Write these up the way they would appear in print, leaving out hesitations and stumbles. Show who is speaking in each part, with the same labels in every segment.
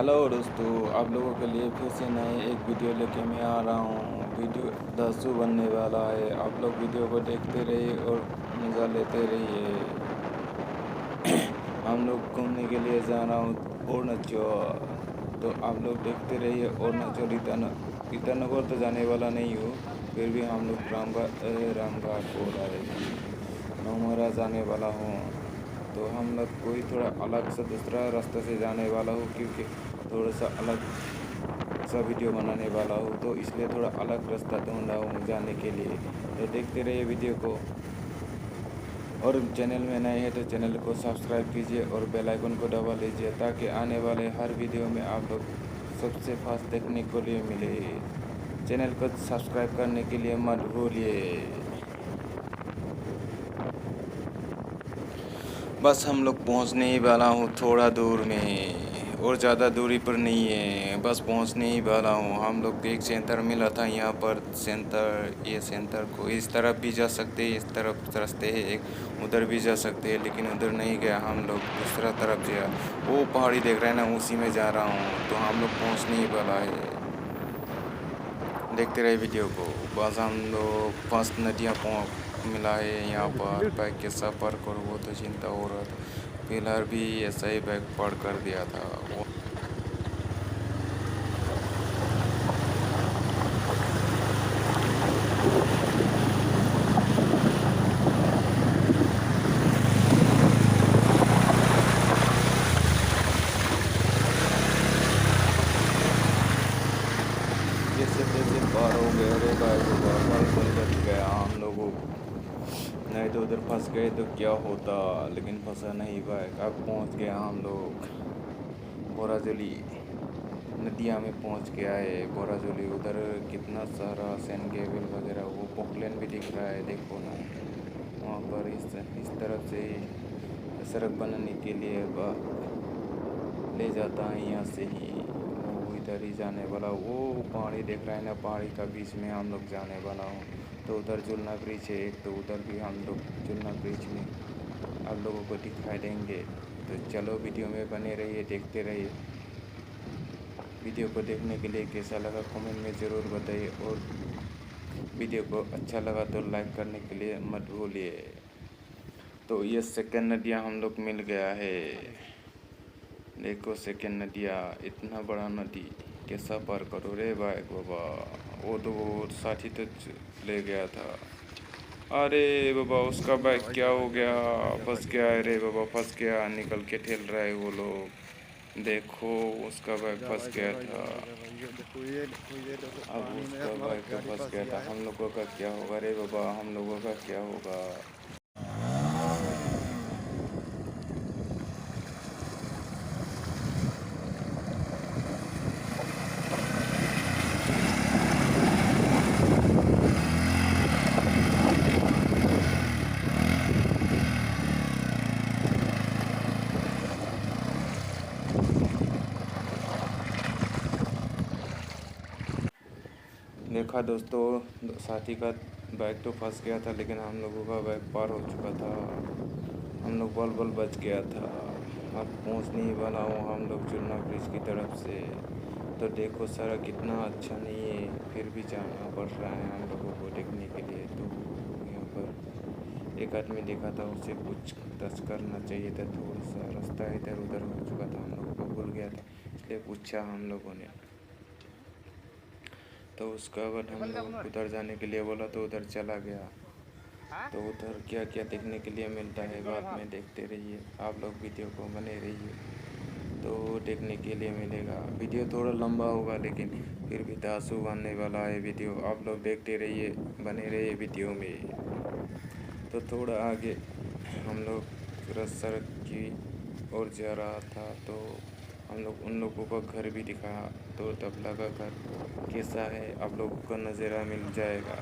Speaker 1: Hello दोस्तों, आप लोगों के लिए फिर से नए एक वीडियो लेके मैं आ रहा हूँ। वीडियो दासू बनने वाला है। आप लोग वीडियो को देखते रहिए और मज़ा लेते रहिए। हम लोग घूमने के लिए जा रहा हूँ अरुणाचल, तो आप लोग देखते रहिए। अरुणाचल ईटानगर तो जाने वाला नहीं हूँ, फिर भी हम लोग रामघाट बोल रहे कि नौमरा जाने वाला हूँ। तो हम लोग कोई थोड़ा अलग सा दूसरा रास्ते से जाने वाला हूँ, क्योंकि थोड़ा सा अलग सा वीडियो बनाने वाला हूँ, तो इसलिए थोड़ा अलग रास्ता ढूंढ रहा हूँ जाने के लिए। तो देखते रहिए वीडियो को, और चैनल में नए हैं तो चैनल को सब्सक्राइब कीजिए और बेल आइकन को दबा लीजिए, ताकि आने वाले हर वीडियो में आप लोग सबसे फास्ट देखने को लिए मिले। चैनल को सब्सक्राइब करने के लिए मत भूलिए। बस हम लोग पहुंचने ही वाला हूँ, थोड़ा दूर में, और ज़्यादा दूरी पर नहीं है, बस पहुंचने ही वाला हूँ। हम लोग एक सेंटर मिला था यहाँ पर। ये सेंटर को इस तरफ भी जा सकते हैं, इस तरफ रास्ते है एक, उधर भी जा सकते हैं, लेकिन उधर नहीं गया। हम लोग दूसरा तरफ गया। वो पहाड़ी देख रहे हैं ना, उसी में जा रहा हूँ। तो हम लोग पहुँचने ही वाला है। देखते रहे वीडियो को। बस हम लोग फर्स्ट नदियाँ मिला है यहाँ पर। बाइक के सफ़र करो वो तो चिंता हो रहा था। पिलर भी ऐसा ही बैग पड़ कर दिया था वो। जैसे तैसे पार हो गए। अरे भाई बाबा, पल बच गया हम लोगों। नहीं तो उधर फंस गए तो क्या होता, लेकिन फंसा नहीं भाई। अब पहुँच गया हम लोग बोराजली नदिया में पहुंच गया है। बोराजोली उधर कितना सारा सेंट गेविल वगैरह, वो पोखलेन भी दिख रहा है, देखो ना वहाँ पर। इस तरफ से सड़क बनाने के लिए ले जाता है यहाँ से ही। वो इधर ही जाने वाला। वो पहाड़ी देख रहा है ना, पहाड़ी का बीच में हम लोग जाने वाला हूँ। तो उधर झुलना ब्रिज है एक, तो उधर भी हम लोग झुलना ब्रिज में आप लोगों को दिखाई देंगे। तो चलो वीडियो में बने रहिए, देखते रहिए। वीडियो को देखने के लिए कैसा लगा कमेंट में ज़रूर बताइए, और वीडियो को अच्छा लगा तो लाइक करने के लिए मत भूलिए। तो ये सेकंड नदिया हम लोग मिल गया है। देखो सेकंड नदिया, इतना बड़ा नदी कैसा पार करो रे भाई बाबा। वो तो वो साथी तो ले गया था। अरे बाबा, उसका बाइक क्या हो गया, फंस गया है रे बाबा, फंस गया। निकल के ठेल रहा है वो लोग, देखो उसका बाइक फंस गया था। अब उसका बाइक फंस गया था। हम लोगों का क्या होगा रे बाबा, हम लोगों का क्या होगा। देखा दोस्तों, साथी का बाइक तो फंस गया था, लेकिन हम लोगों का बाइक पार हो चुका था। हम लोग बल बच गया था। अब पहुंचने ही वाला हूँ हम लोग चुलना ब्रिज की तरफ से। तो देखो सड़क कितना अच्छा नहीं है, फिर भी जाना पड़ रहा है हम लोगों को देखने के लिए। तो यहाँ पर एक आदमी देखा था, उससे कुछ टच करना चाहिए था। थोड़ा सा रास्ता इधर उधर हो चुका था, हम लोगों को भूल गया था, इसलिए पूछा हम लोगों ने। तो उसका बाद हम लोग उधर जाने के लिए बोला, तो उधर चला गया। तो उधर क्या क्या देखने के लिए मिलता है बाद में देखते रहिए। आप लोग वीडियो को बने रहिए, तो देखने के लिए मिलेगा। वीडियो थोड़ा लंबा होगा, लेकिन फिर भी दासू बनने वाला है वीडियो। आप लोग देखते रहिए, बने रहिए वीडियो में। तो थोड़ा आगे हम लोग सड़क की ओर जा रहा था, तो हम लोग उन लोगों का घर भी दिखा। तो तबला का घर कैसा है आप लोगों को नज़ारा मिल जाएगा।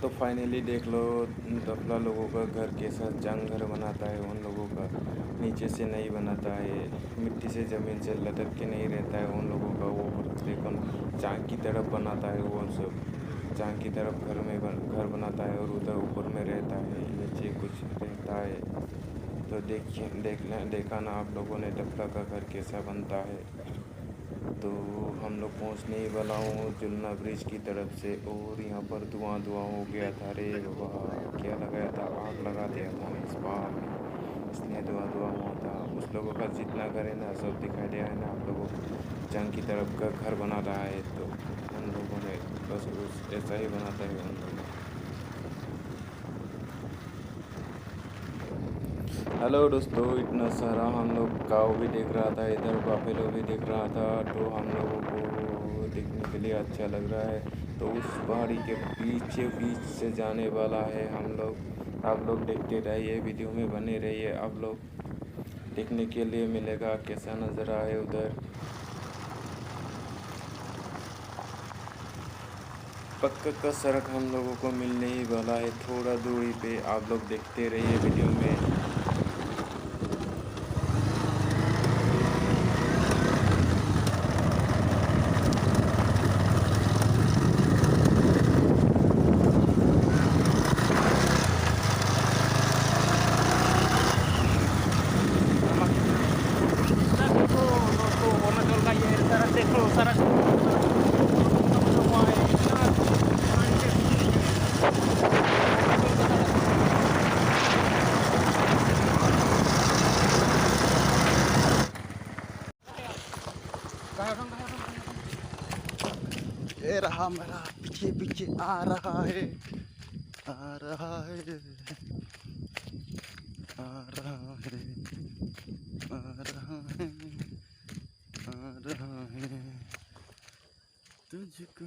Speaker 1: तो फाइनली देख लो, तबला लोगों का घर कैसा जंग घर बनाता है। उन लोगों का नीचे से नहीं बनाता है, मिट्टी से ज़मीन से लटक के नहीं रहता है उन लोगों का। वो देखो चाँद की तरफ बनाता है वो सब। चाँद की तरफ घर बनाता है और उधर ऊपर में रहता है, नीचे कुछ रहता है। तो देखिए देखा ना आप लोगों ने टपला का घर कैसा बनता है। तो हम लोग पहुँचने ही वाला हूँ जुलना ब्रिज की तरफ से, और यहाँ पर धुआं हो गया था। अरे बाबा, क्या लगाया था, आग लगा दिया था इस बार में, इसलिए धुआं हुआ था। उस लोगों का जितना घर है ना सब दिखाई दिया है ना आप लोगों को। जंग की तरफ का घर बना रहा है, तो उन लोगों ने बस उस ऐसा ही बनाता है उन लोगों। हेलो दोस्तों, इतना सारा हम लोग काऊ भी देख रहा था, इधर बाफेलो भी देख रहा था। तो हम लोगों को देखने के लिए अच्छा लग रहा है। तो उस पहाड़ी के पीछे बीच से जाने वाला है हम लोग। आप लोग देखते रहिए, वीडियो में बने रहिए। आप लोग देखने के लिए मिलेगा कैसा नज़ारा है उधर। पक्का का सड़क हम लोगों को मिलने ही वाला है थोड़ा दूरी पे। आप लोग देखते रहिए वीडियो में।
Speaker 2: ये रहा मेरा पीछे पीछे आ रहा है, आ रहा है, आ रहा है, आ रहा है, आ रहा है तुझको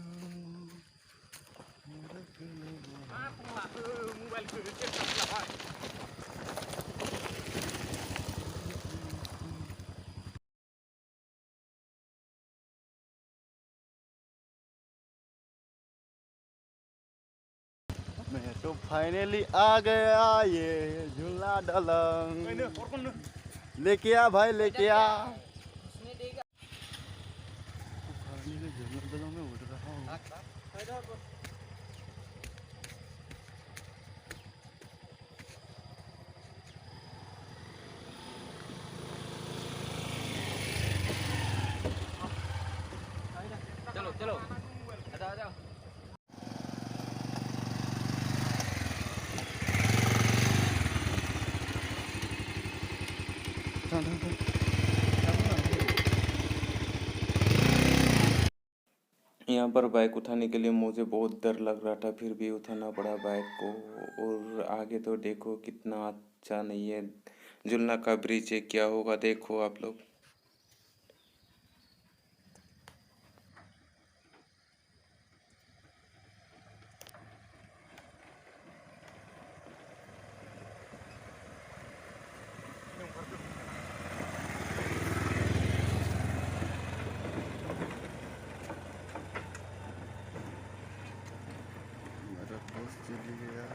Speaker 2: मैं तो फाइनली आ गया ये झूला दलंग। लेके आ भाई, लेके आ। फाइनली झूला दलंग में उड़ रहा हूँ।
Speaker 3: चलो चलो, आ जाओ।
Speaker 1: यहाँ पर बाइक उठाने के लिए मुझे बहुत डर लग रहा था, फिर भी उठाना पड़ा बाइक को। और आगे तो देखो कितना अच्छा नहीं है, जुलना का ब्रिज है, क्या होगा देखो आप लोग।
Speaker 2: मेरा दोस्त चली गया।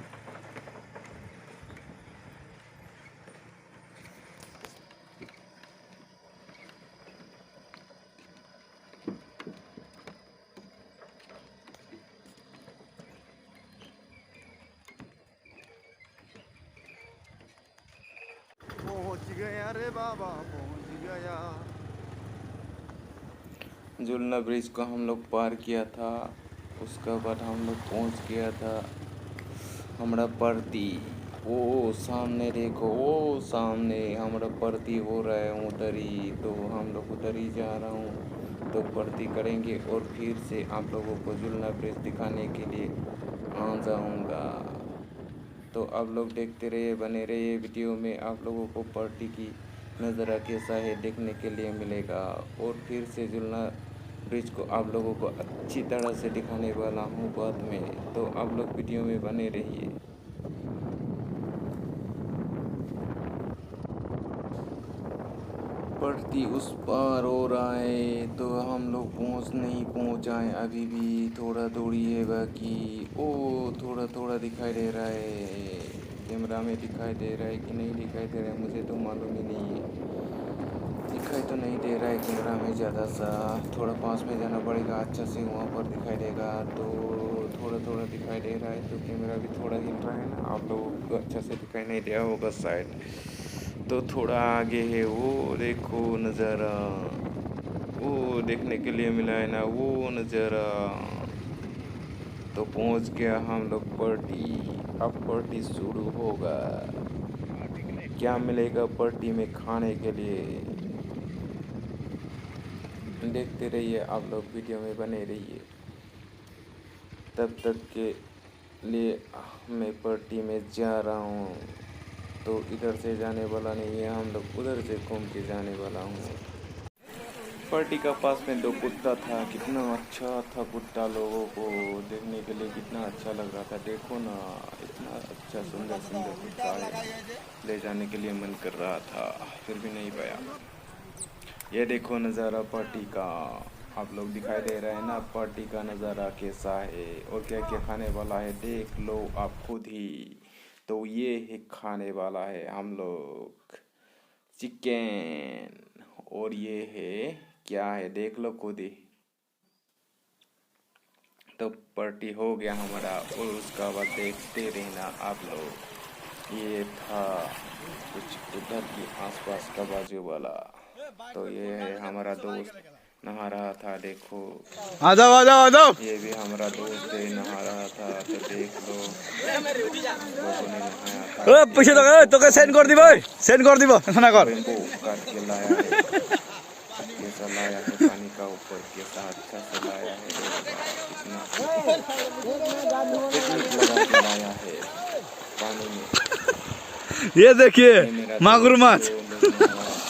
Speaker 2: पहुंच गया रे बाबा, पहुंच गया।
Speaker 1: जुलना ब्रिज को हम लोग पार किया था, उसके बाद हम लोग पहुंच गया था हमारा परती। वो सामने देखो, वो सामने हमारा परती हो रहा है उधर ही, तो हम लोग उधर ही जा रहा हूँ। तो परती करेंगे और फिर से आप लोगों को जुलना ब्रिज दिखाने के लिए आ जाऊँगा। तो आप लोग देखते रहिए, बने रहिए वीडियो में। आप लोगों को पार्टी की नज़ारा कैसा है देखने के लिए मिलेगा। और फिर से जुलना ब्रिज को आप लोगों को अच्छी तरह से दिखाने वाला हूँ बाद में। तो आप लोग वीडियो में बने रहिए। पड़ती उस पार हो रहा है, तो हम लोग नहीं पहुँच आए, अभी भी थोड़ा दूरी है बाकी। ओ थोड़ा थोड़ा दिखाई दे रहा है, कैमरा में दिखाई दे रहा है कि नहीं दिखाई दे रहा है मुझे तो मालूम ही नहीं है। दिखाई तो नहीं दे रहा है कैमरा में ज़्यादा सा, थोड़ा पास में जाना पड़ेगा अच्छा से, वहाँ पर दिखाई देगा। तो थोड़ा थोड़ा थोड़ा दिखाई दे रहा है, तो कैमरा भी थोड़ा हिल रहा है ना, आप लोगों को अच्छा से दिखाई नहीं दिया होगा शायद। तो थोड़ा आगे है वो देखो नज़ारा, वो देखने के लिए मिला है ना वो नज़ारा। तो पहुंच गया हम लोग पार्टी। अब पार्टी शुरू होगा। क्या मिलेगा पार्टी में खाने के लिए, देखते रहिए आप लोग, वीडियो में बने रहिए। तब तक के लिए मैं पार्टी में जा रहा हूँ, तो इधर से जाने वाला नहीं है, हम लोग उधर से घूम के जाने वाला हूँ। पार्टी का पास में दो कुत्ता था, कितना अच्छा था कुत्ता, लोगों को देखने के लिए कितना अच्छा लग रहा था। देखो ना, इतना अच्छा सुंदर सुंदर कुत्ता है, ले जाने के लिए मन कर रहा था, फिर भी नहीं पाया। ये देखो नज़ारा पार्टी का, आप लोग दिखाई दे रहा है ना पार्टी का नज़ारा कैसा है और क्या क्या खाने वाला है, देख लो आप खुद ही। तो ये है खाने वाला है हम लोग चिकन, और ये है क्या है देख लो खुद ही। तो पार्टी हो गया हमारा, और उसका बाद देखते रहना आप लोग। ये था कुछ उधर की आसपास का बाजू वाला। तो ये है हमारा दोस्त नहा रहा था, देखो
Speaker 2: आ जाओ आ जाओ आ जाओ।
Speaker 1: ये भी हमारा दोस्त है, नहा रहा था, तो देख लो हम लोगों ने नहाया था।
Speaker 2: ओ पैसा तो তোকে সেন্ড করে দিব, সেন্ড করে দিব না কর।
Speaker 1: बेम्बू काट के लाया है, कैसा लाया है पानी का ऊपर, कैसा अच्छा से लाया है रे बाबा, कितना टेक्निक लगा के लाया है पानी में।
Speaker 2: ये देखिए
Speaker 1: ये मेरा
Speaker 2: मागुर
Speaker 1: दोस्त
Speaker 2: माछ।
Speaker 1: जो लोग नहा रहा था।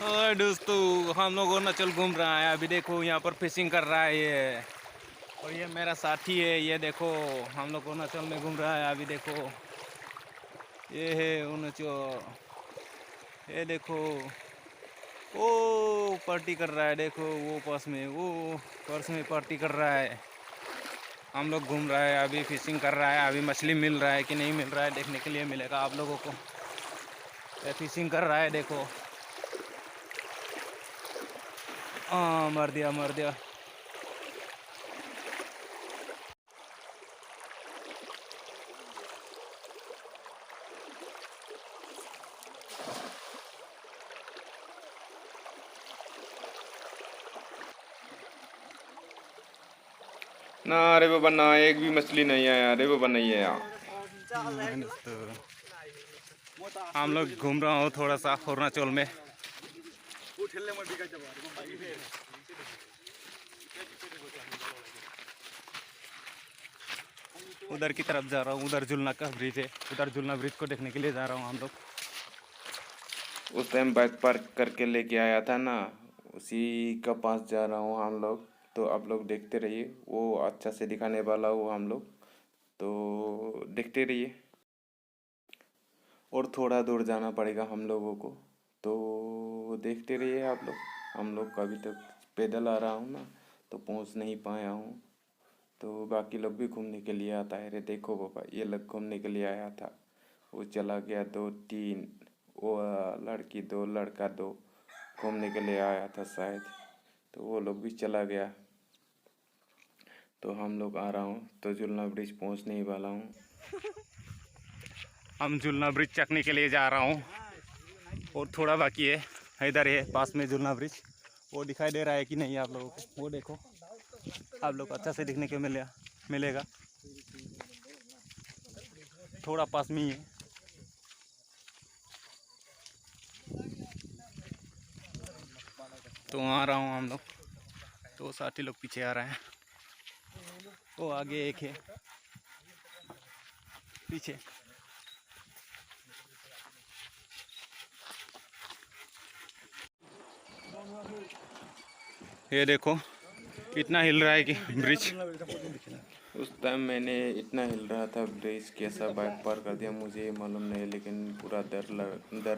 Speaker 3: और दोस्तों हम लोग अरुणाचल घूम रहा है, अभी देखो यहाँ पर फिशिंग कर रहा है ये, और ये मेरा साथी है, ये देखो हम लोग अरुणाचल में घूम रहा है। अभी देखो ये है अरुणाचल, ये देखो वो पार्टी कर रहा है, देखो वो पर्स में पार्टी कर रहा है। हम लोग घूम रहा है, अभी फिशिंग कर रहा है, अभी मछली मिल रहा है कि नहीं मिल रहा है देखने के लिए मिलेगा आप लोगों को। ये फिशिंग कर रहा है देखो, हाँ मार दिया मार दिया।
Speaker 1: ना अरे बाबा ना, एक भी मछली नहीं आया, अरे बाबा नहीं है यहाँ।
Speaker 3: हम लोग घूम रहा हूँ थोड़ा सा अरुणाचल में। उधर की तरफ जा रहा हूँ, उधर झुलना का ब्रिज है, उधर झुलना ब्रिज को देखने के लिए जा रहा हूँ हम लोग।
Speaker 1: उस टाइम बाइक पार्क करके लेके आया था ना, उसी का पास जा रहा हूँ हम लोग। तो आप लोग देखते रहिए, वो अच्छा से दिखाने वाला वो हम लोग, तो देखते रहिए। और थोड़ा दूर जाना पड़ेगा हम लोगों को, तो देखते रहिए आप लोग। हम लोग का अभी तक पैदल आ रहा हूँ ना, तो पहुँच नहीं पाया हूँ। तो बाकी लोग भी घूमने के लिए आता है रे, देखो पापा ये लोग घूमने के लिए आया था, वो चला गया, दो तीन, वो लड़की दो लड़का दो घूमने के लिए आया था शायद, तो वो लोग भी चला गया। तो हम लोग आ रहा हूँ, तो झुलना ब्रिज पहुँचने ही वाला हूँ।
Speaker 3: हम झुलना ब्रिज चखने के लिए जा रहा हूँ, और थोड़ा बाकी है। इधर है पास में झुलना ब्रिज, वो दिखाई दे रहा है कि नहीं आप लोगों को, वो देखो आप लोग अच्छा से दिखने को मिलेगा, थोड़ा पास में ही है। तो आ रहा हूँ हम लोग, तो साथी लोग पीछे आ रहे हैं, वो आगे एक है पीछे। ये देखो कितना हिल रहा है कि ब्रिज।
Speaker 1: उस टाइम मैंने इतना हिल रहा था ब्रिज, कैसा बाइक पार कर दिया मुझे मालूम नहीं, लेकिन पूरा डर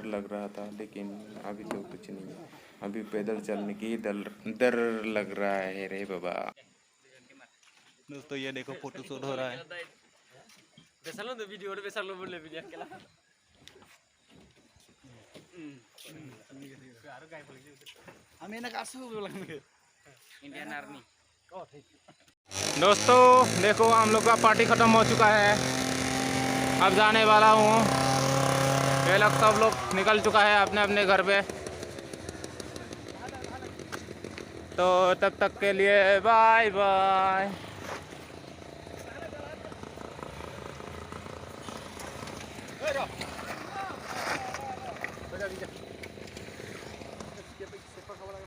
Speaker 1: लग रहा था। लेकिन अभी तो कुछ नहीं है, अभी पैदल चलने की डर लग रहा है रे बाबा।
Speaker 3: दोस्तों ये देखो फोटो शूट हो रहा है।
Speaker 2: আমি এনে কাছে
Speaker 3: इंडियन आर्मी दोस्तों देखो हम लोग का पार्टी खत्म हो चुका है, अब जाने वाला हूँ। ये लोग सब लोग निकल चुका है अपने अपने घर पे, तो तब तक के लिए बाय बाय।